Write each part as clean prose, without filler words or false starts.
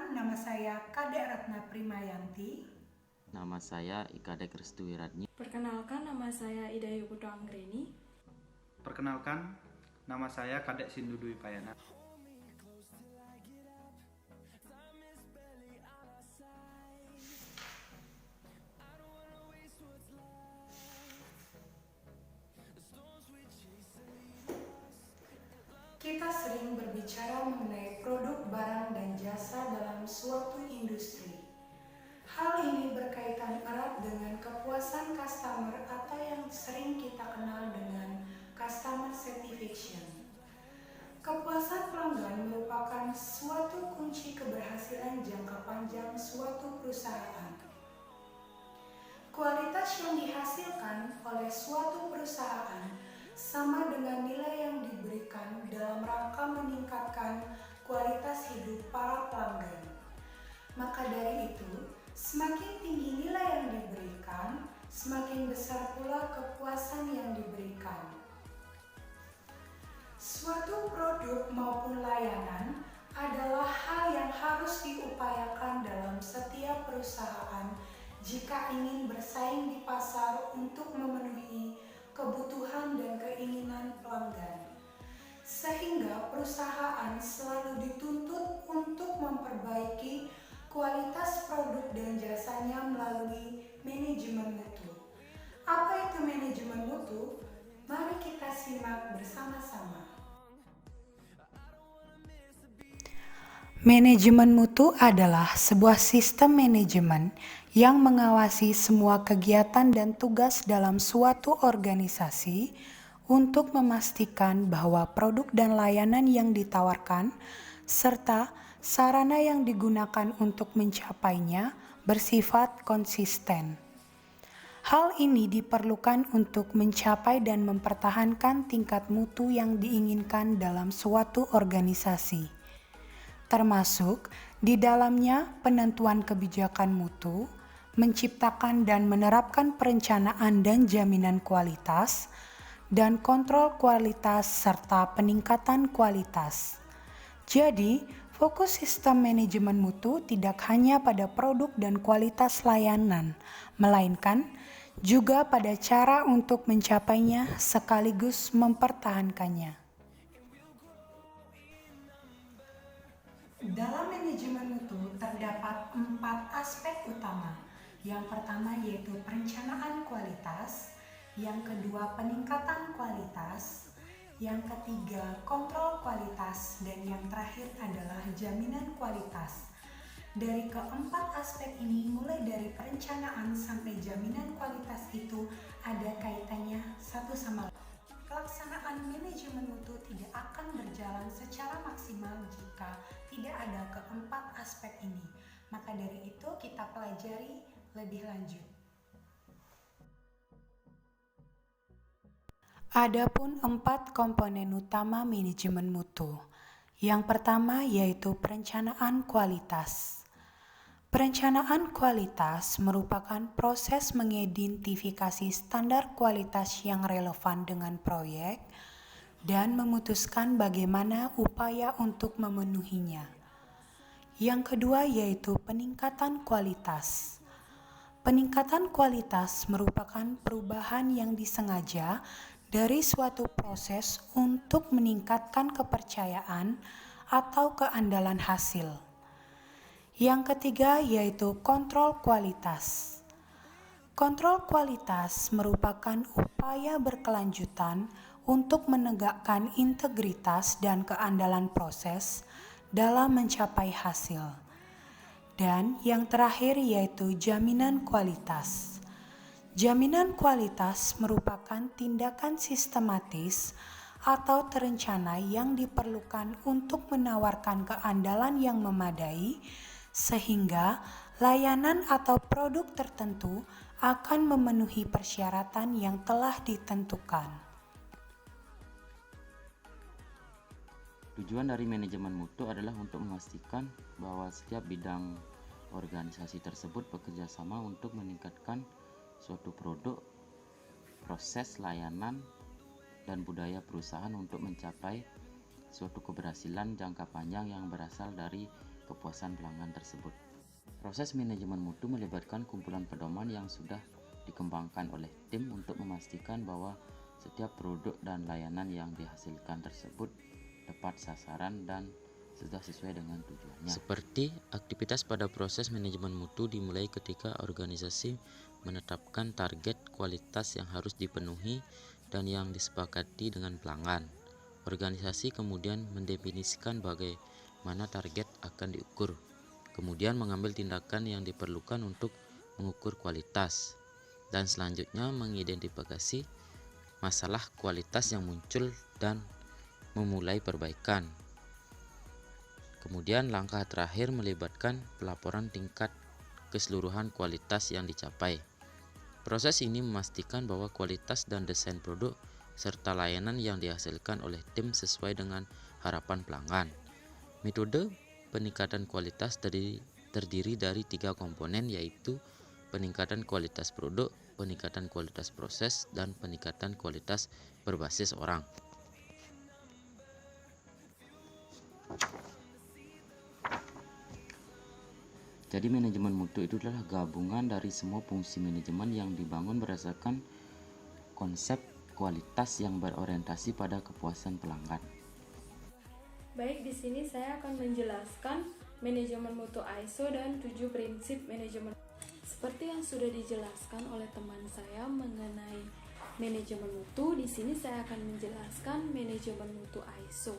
nama saya Kadek Ratna Primayanti. Nama saya Ikadek Restu Wiradni. Perkenalkan, nama saya Ida Yukuto Anggreni. Perkenalkan, nama saya Kadek Sindu Dwi Payana. Kita sering berbicara mengenai produk, barang, dan jasa dalam suatu industri. Hal ini berkaitan erat dengan kepuasan customer atau yang sering kita kenal dengan customer satisfaction. Kepuasan pelanggan merupakan suatu kunci keberhasilan jangka panjang suatu perusahaan. Kualitas yang dihasilkan oleh suatu perusahaan sama dengan nilai yang diberikan dalam rangka meningkatkan kualitas hidup para pelanggan. Maka dari itu, semakin tinggi nilai yang diberikan, semakin besar pula kepuasan yang diberikan. Suatu produk maupun layanan adalah hal yang harus diupayakan dalam setiap perusahaan jika ingin bersaing di pasar untuk memenuhi kebutuhan dan keinginan pelanggan. Sehingga perusahaan selalu dituntut untuk memperbaiki kualitas produk dan jasanya melalui manajemen mutu. Apa itu manajemen mutu? Mari kita simak bersama-sama. Manajemen mutu adalah sebuah sistem manajemen yang mengawasi semua kegiatan dan tugas dalam suatu organisasi untuk memastikan bahwa produk dan layanan yang ditawarkan serta sarana yang digunakan untuk mencapainya bersifat konsisten. Hal ini diperlukan untuk mencapai dan mempertahankan tingkat mutu yang diinginkan dalam suatu organisasi, termasuk di dalamnya penentuan kebijakan mutu, menciptakan dan menerapkan perencanaan dan jaminan kualitas, dan kontrol kualitas serta peningkatan kualitas. Jadi, fokus sistem manajemen mutu tidak hanya pada produk dan kualitas layanan, melainkan juga pada cara untuk mencapainya sekaligus mempertahankannya. Dalam manajemen mutu terdapat 4 aspek utama. Yang pertama yaitu perencanaan kualitas, yang kedua peningkatan kualitas, yang ketiga kontrol kualitas, dan yang terakhir adalah jaminan kualitas. Dari keempat aspek ini, mulai dari perencanaan sampai jaminan kualitas itu ada kaitannya satu sama lain. Pelaksanaan manajemen mutu tidak akan berjalan secara maksimal jika tidak ada keempat aspek ini. Maka dari itu kita pelajari lebih lanjut. Adapun 4 komponen utama manajemen mutu. Yang pertama yaitu perencanaan kualitas. Perencanaan kualitas merupakan proses mengidentifikasi standar kualitas yang relevan dengan proyek dan memutuskan bagaimana upaya untuk memenuhinya. Yang kedua yaitu peningkatan kualitas. Peningkatan kualitas merupakan perubahan yang disengaja dari suatu proses untuk meningkatkan kepercayaan atau keandalan hasil. Yang ketiga yaitu kontrol kualitas. Kontrol kualitas merupakan upaya berkelanjutan untuk menegakkan integritas dan keandalan proses dalam mencapai hasil. Dan yang terakhir yaitu jaminan kualitas. Jaminan kualitas merupakan tindakan sistematis atau terencana yang diperlukan untuk menawarkan keandalan yang memadai sehingga layanan atau produk tertentu akan memenuhi persyaratan yang telah ditentukan. Tujuan dari manajemen mutu adalah untuk memastikan bahwa setiap bidang organisasi tersebut bekerja sama untuk meningkatkan suatu produk, proses, layanan, dan budaya perusahaan untuk mencapai suatu keberhasilan jangka panjang yang berasal dari kepuasan pelanggan tersebut. Proses manajemen mutu melibatkan kumpulan pedoman yang sudah dikembangkan oleh tim untuk memastikan bahwa setiap produk dan layanan yang dihasilkan tersebut tepat sasaran dan sudah sesuai dengan tujuannya. Seperti aktivitas pada proses manajemen mutu dimulai ketika organisasi menetapkan target kualitas yang harus dipenuhi dan yang disepakati dengan pelanggan. Organisasi kemudian mendefinisikan bagaimana target akan diukur, kemudian mengambil tindakan yang diperlukan untuk mengukur kualitas, dan selanjutnya mengidentifikasi masalah kualitas yang muncul dan memulai perbaikan. Kemudian langkah terakhir melibatkan pelaporan tingkat keseluruhan kualitas yang dicapai. Proses ini memastikan bahwa kualitas dan desain produk serta layanan yang dihasilkan oleh tim sesuai dengan harapan pelanggan. Metode peningkatan kualitas terdiri dari 3 komponen, yaitu peningkatan kualitas produk, peningkatan kualitas proses, dan peningkatan kualitas berbasis orang. Jadi manajemen mutu itu adalah gabungan dari semua fungsi manajemen yang dibangun berdasarkan konsep kualitas yang berorientasi pada kepuasan pelanggan. Baik, di sini saya akan menjelaskan manajemen mutu ISO dan 7 prinsip manajemen. Seperti yang sudah dijelaskan oleh teman saya mengenai manajemen mutu, di sini saya akan menjelaskan manajemen mutu ISO.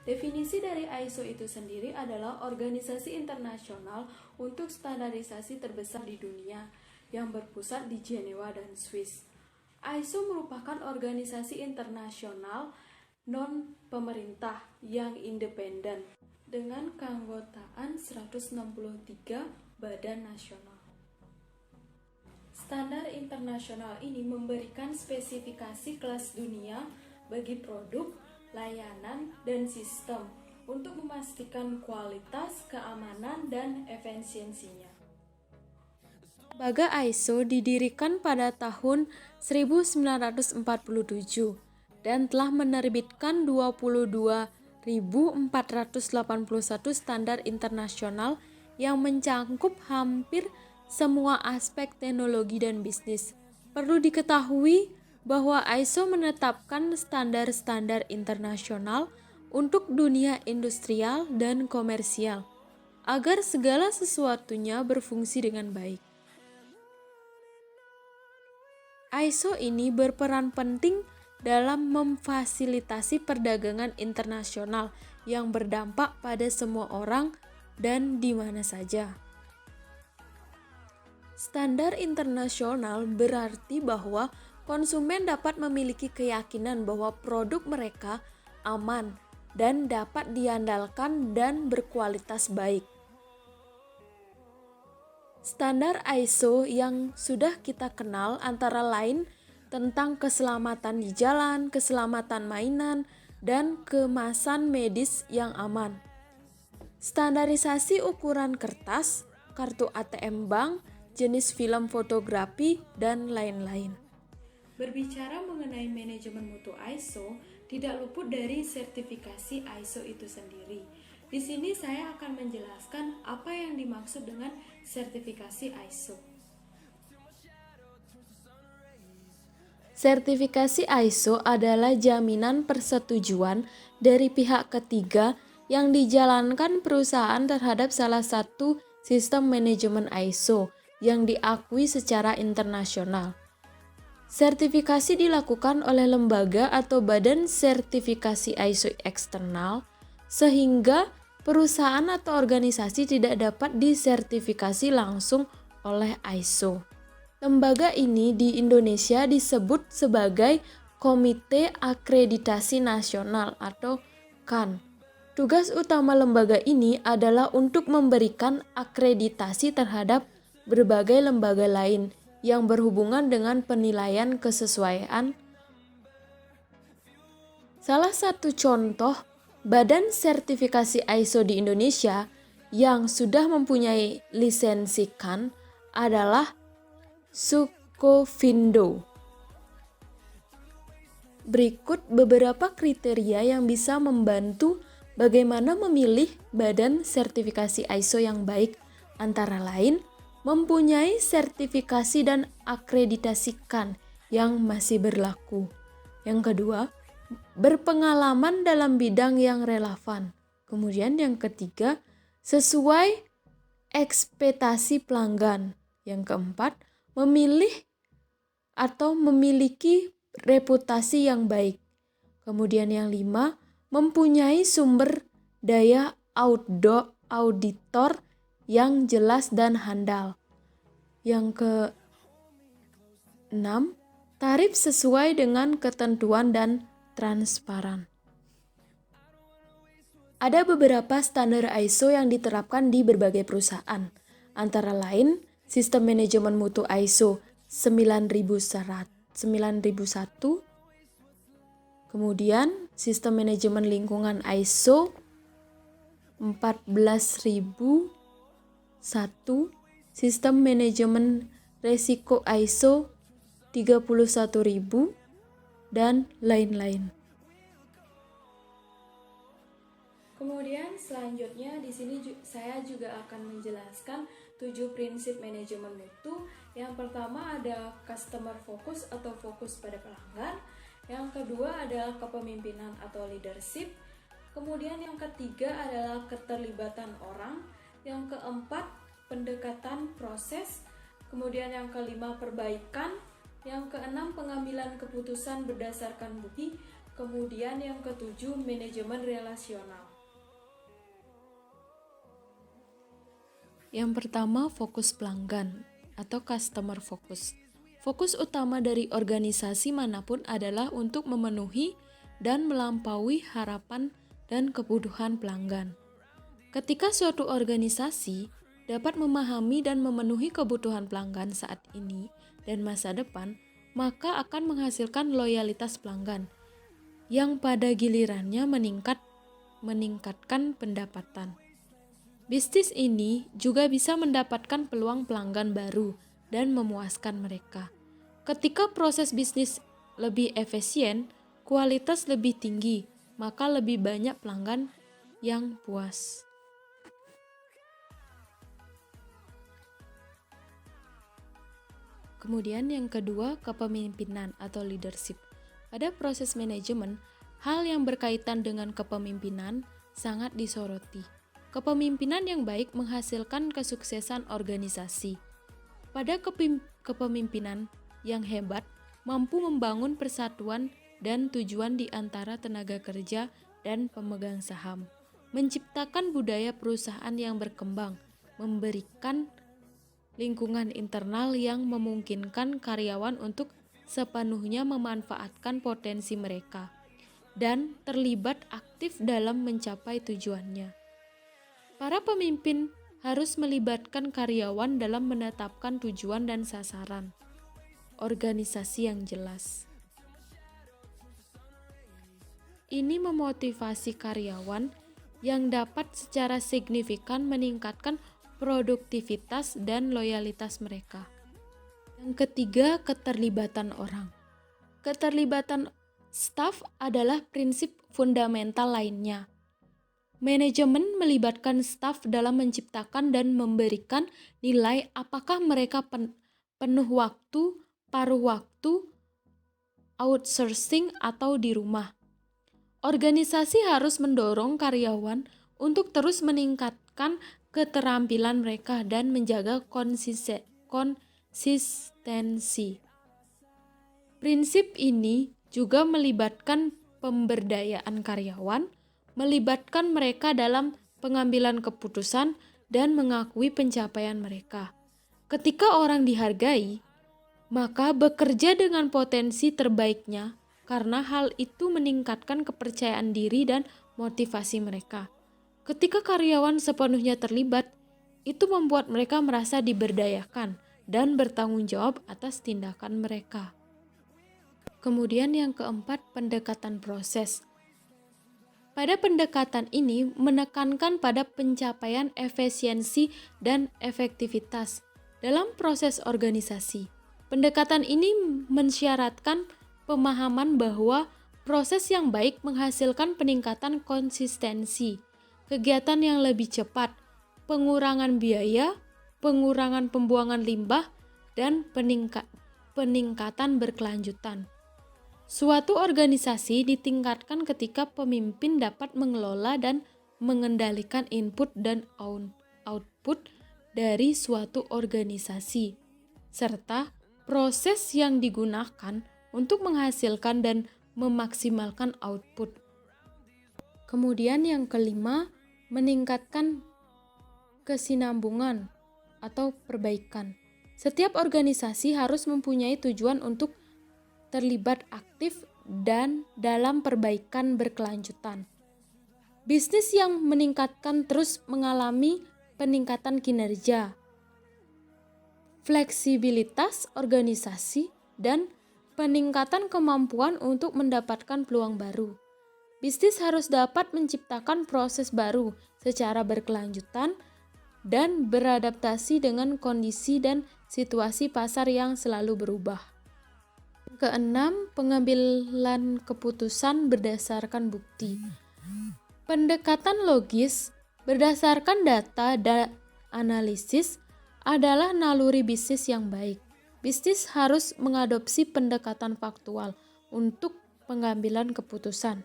Definisi dari ISO itu sendiri adalah organisasi internasional untuk standarisasi terbesar di dunia yang berpusat di Jenewa dan Swiss. ISO merupakan organisasi internasional non-pemerintah yang independen dengan keanggotaan 163 badan nasional. Standar internasional ini memberikan spesifikasi kelas dunia bagi produk, layanan, dan sistem untuk memastikan kualitas, keamanan, dan efisiensinya. Lembaga ISO didirikan pada tahun 1947 dan telah menerbitkan 22.481 standar internasional yang mencakup hampir semua aspek teknologi dan bisnis. Perlu diketahui bahwa ISO menetapkan standar-standar internasional untuk dunia industrial dan komersial, agar segala sesuatunya berfungsi dengan baik. ISO ini berperan penting dalam memfasilitasi perdagangan internasional yang berdampak pada semua orang dan di mana saja. Standar internasional berarti bahwa konsumen dapat memiliki keyakinan bahwa produk mereka aman dan dapat diandalkan dan berkualitas baik. Standar ISO yang sudah kita kenal antara lain tentang keselamatan di jalan, keselamatan mainan, dan kemasan medis yang aman. Standarisasi ukuran kertas, kartu ATM bank, jenis film fotografi, dan lain-lain. Berbicara mengenai manajemen mutu ISO, tidak luput dari sertifikasi ISO itu sendiri. Di sini saya akan menjelaskan apa yang dimaksud dengan sertifikasi ISO. Sertifikasi ISO adalah jaminan persetujuan dari pihak ketiga yang dijalankan perusahaan terhadap salah satu sistem manajemen ISO yang diakui secara internasional. Sertifikasi dilakukan oleh lembaga atau badan sertifikasi ISO eksternal, sehingga perusahaan atau organisasi tidak dapat disertifikasi langsung oleh ISO. Lembaga ini di Indonesia disebut sebagai Komite Akreditasi Nasional atau KAN. Tugas utama lembaga ini adalah untuk memberikan akreditasi terhadap berbagai lembaga lain yang berhubungan dengan penilaian kesesuaian. Salah satu contoh badan sertifikasi ISO di Indonesia yang sudah mempunyai lisensi KAN adalah Sukovindo. Berikut beberapa kriteria yang bisa membantu Bagaimana memilih badan sertifikasi ISO yang baik? Antara lain, mempunyai sertifikasi dan akreditasikan yang masih berlaku. Yang kedua, berpengalaman dalam bidang yang relevan. Kemudian yang ketiga, sesuai ekspektasi pelanggan. Yang keempat, memilih atau memiliki reputasi yang baik. Kemudian yang 5, mempunyai sumber daya auditor yang jelas dan handal. Yang ke-6, tarif sesuai dengan ketentuan dan transparan. Ada beberapa standar ISO yang diterapkan di berbagai perusahaan, antara lain Sistem Manajemen Mutu ISO 9001, kemudian Sistem Manajemen Lingkungan ISO 14001, Sistem Manajemen Resiko ISO 31000, dan lain-lain. Kemudian selanjutnya di sini saya juga akan menjelaskan 7 prinsip manajemen mutu. Yang pertama ada customer focus atau fokus pada pelanggan. Yang kedua adalah kepemimpinan atau leadership. Kemudian yang ketiga adalah keterlibatan orang. Yang keempat pendekatan proses. Kemudian yang kelima perbaikan. Yang keenam pengambilan keputusan berdasarkan bukti. Kemudian yang ketujuh manajemen relasional. Yang pertama fokus pelanggan atau customer focus. Fokus utama dari organisasi manapun adalah untuk memenuhi dan melampaui harapan dan kebutuhan pelanggan. Ketika suatu organisasi dapat memahami dan memenuhi kebutuhan pelanggan saat ini dan masa depan, maka akan menghasilkan loyalitas pelanggan yang pada gilirannya meningkatkan pendapatan. Bisnis ini juga bisa mendapatkan peluang pelanggan baru dan memuaskan mereka. Ketika proses bisnis lebih efisien, kualitas lebih tinggi, maka lebih banyak pelanggan yang puas. Kemudian yang kedua, kepemimpinan atau leadership. Pada proses manajemen, hal yang berkaitan dengan kepemimpinan sangat disoroti. Kepemimpinan yang baik menghasilkan kesuksesan organisasi. Pada kepemimpinan yang hebat mampu membangun persatuan dan tujuan di antara tenaga kerja dan pemegang saham, menciptakan budaya perusahaan yang berkembang, memberikan lingkungan internal yang memungkinkan karyawan untuk sepenuhnya memanfaatkan potensi mereka dan terlibat aktif dalam mencapai tujuannya. Para pemimpin harus melibatkan karyawan dalam menetapkan tujuan dan sasaran organisasi yang jelas. Ini memotivasi karyawan yang dapat secara signifikan meningkatkan produktivitas dan loyalitas mereka. Yang ketiga, keterlibatan orang. Keterlibatan staf adalah prinsip fundamental lainnya. Manajemen melibatkan staf dalam menciptakan dan memberikan nilai apakah mereka penuh waktu, paruh waktu, outsourcing, atau di rumah. Organisasi harus mendorong karyawan untuk terus meningkatkan keterampilan mereka dan menjaga konsistensi. Prinsip ini juga melibatkan pemberdayaan karyawan, melibatkan mereka dalam pengambilan keputusan, dan mengakui pencapaian mereka. Ketika orang dihargai, maka bekerja dengan potensi terbaiknya karena hal itu meningkatkan kepercayaan diri dan motivasi mereka. Ketika karyawan sepenuhnya terlibat, itu membuat mereka merasa diberdayakan dan bertanggung jawab atas tindakan mereka. Kemudian yang keempat, pendekatan proses. Pada pendekatan ini menekankan pada pencapaian efisiensi dan efektivitas dalam proses organisasi. Pendekatan ini mensyaratkan pemahaman bahwa Proses yang baik menghasilkan peningkatan konsistensi, kegiatan yang lebih cepat, pengurangan biaya, pengurangan pembuangan limbah, dan peningkatan berkelanjutan. Suatu organisasi ditingkatkan ketika pemimpin dapat mengelola dan mengendalikan input dan output dari suatu organisasi, serta proses yang digunakan untuk menghasilkan dan memaksimalkan output. Kemudian yang kelima, meningkatkan kesinambungan atau perbaikan. Setiap organisasi harus mempunyai tujuan untuk terlibat aktif dan dalam perbaikan berkelanjutan. Bisnis yang meningkatkan terus mengalami peningkatan kinerja, fleksibilitas organisasi, dan peningkatan kemampuan untuk mendapatkan peluang baru. Bisnis harus dapat menciptakan proses baru secara berkelanjutan dan beradaptasi dengan kondisi dan situasi pasar yang selalu berubah. Keenam, pengambilan keputusan berdasarkan bukti. Pendekatan logis berdasarkan data dan analisis adalah naluri bisnis yang baik. Bisnis harus mengadopsi pendekatan faktual untuk pengambilan keputusan.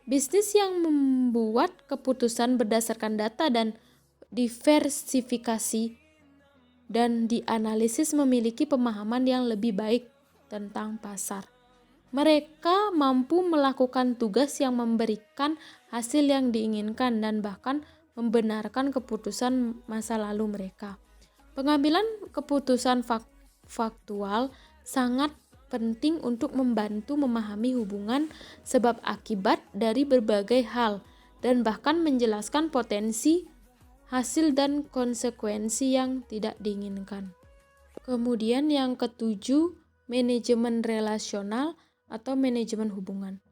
Bisnis yang membuat keputusan berdasarkan data dan diversifikasi dan dianalisis memiliki pemahaman yang lebih baik tentang pasar. Mereka mampu melakukan tugas yang memberikan hasil yang diinginkan dan bahkan membenarkan keputusan masa lalu mereka. Pengambilan keputusan faktual sangat penting untuk membantu memahami hubungan sebab akibat dari berbagai hal dan bahkan menjelaskan potensi, hasil dan konsekuensi yang tidak diinginkan. Kemudian yang ketujuh, manajemen relasional atau manajemen hubungan.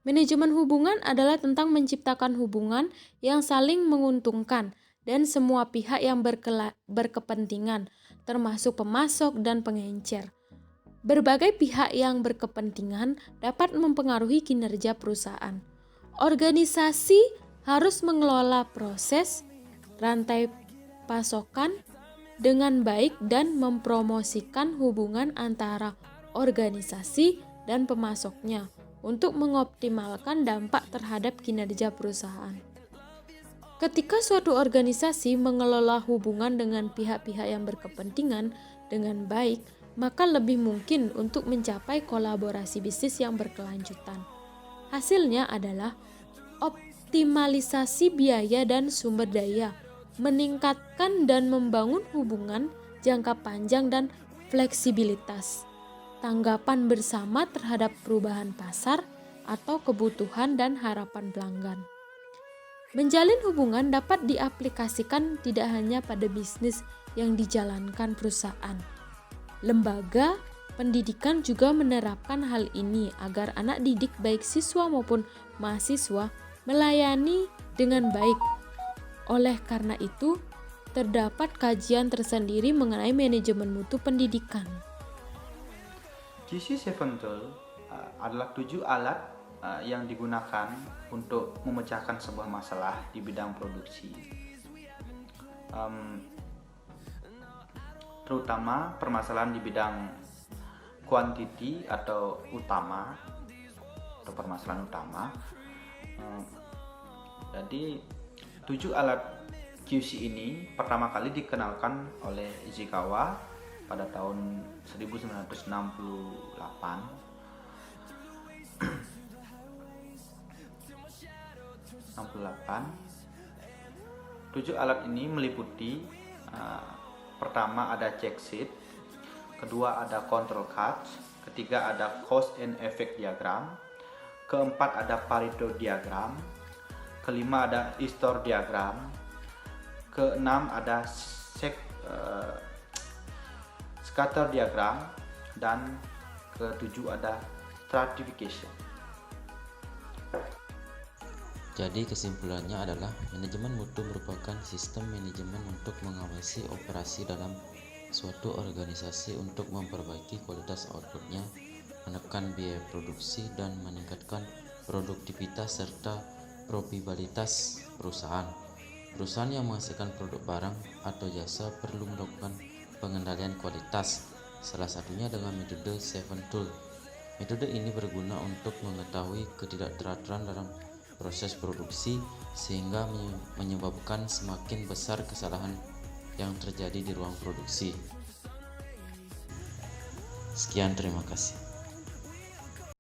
Manajemen hubungan adalah tentang menciptakan hubungan yang saling menguntungkan dan semua pihak yang berkepentingan, termasuk pemasok dan pengencer. Berbagai pihak yang berkepentingan dapat mempengaruhi kinerja perusahaan. Organisasi harus mengelola proses rantai pasokan dengan baik dan mempromosikan hubungan antara organisasi dan pemasoknya untuk mengoptimalkan dampak terhadap kinerja perusahaan. Ketika suatu organisasi mengelola hubungan dengan pihak-pihak yang berkepentingan dengan baik, maka lebih mungkin untuk mencapai kolaborasi bisnis yang berkelanjutan. Hasilnya adalah optimalisasi biaya dan sumber daya, meningkatkan dan membangun hubungan jangka panjang dan fleksibilitas, tanggapan bersama terhadap perubahan pasar atau kebutuhan dan harapan pelanggan. Menjalin hubungan dapat diaplikasikan tidak hanya pada bisnis yang dijalankan perusahaan. Lembaga pendidikan juga menerapkan hal ini agar anak didik baik siswa maupun mahasiswa melayani dengan baik. Oleh karena itu, terdapat kajian tersendiri mengenai manajemen mutu pendidikan. GC7 Tool adalah 7 alat yang digunakan untuk memecahkan sebuah masalah di bidang produksi, terutama permasalahan di bidang quantity atau permasalahan utama. Jadi 7 alat QC ini pertama kali dikenalkan oleh Ishikawa pada tahun 1968. 7 alat ini meliputi pertama ada check sheet, kedua ada control chart, ketiga ada cause and effect diagram, keempat ada Pareto diagram, kelima ada Istor diagram, keenam ada scatter diagram, dan ketujuh ada stratification. Jadi kesimpulannya adalah manajemen mutu merupakan sistem manajemen untuk mengawasi operasi dalam suatu organisasi untuk memperbaiki kualitas outputnya, menekan biaya produksi, dan meningkatkan produktivitas, serta probabilitas perusahaan. Perusahaan yang menghasilkan produk barang atau jasa perlu melakukan pengendalian kualitas, salah satunya dengan metode 7 Tool. Metode ini berguna untuk mengetahui ketidakteraturan dalam proses produksi sehingga menyebabkan semakin besar kesalahan yang terjadi di ruang produksi. Sekian, terima kasih.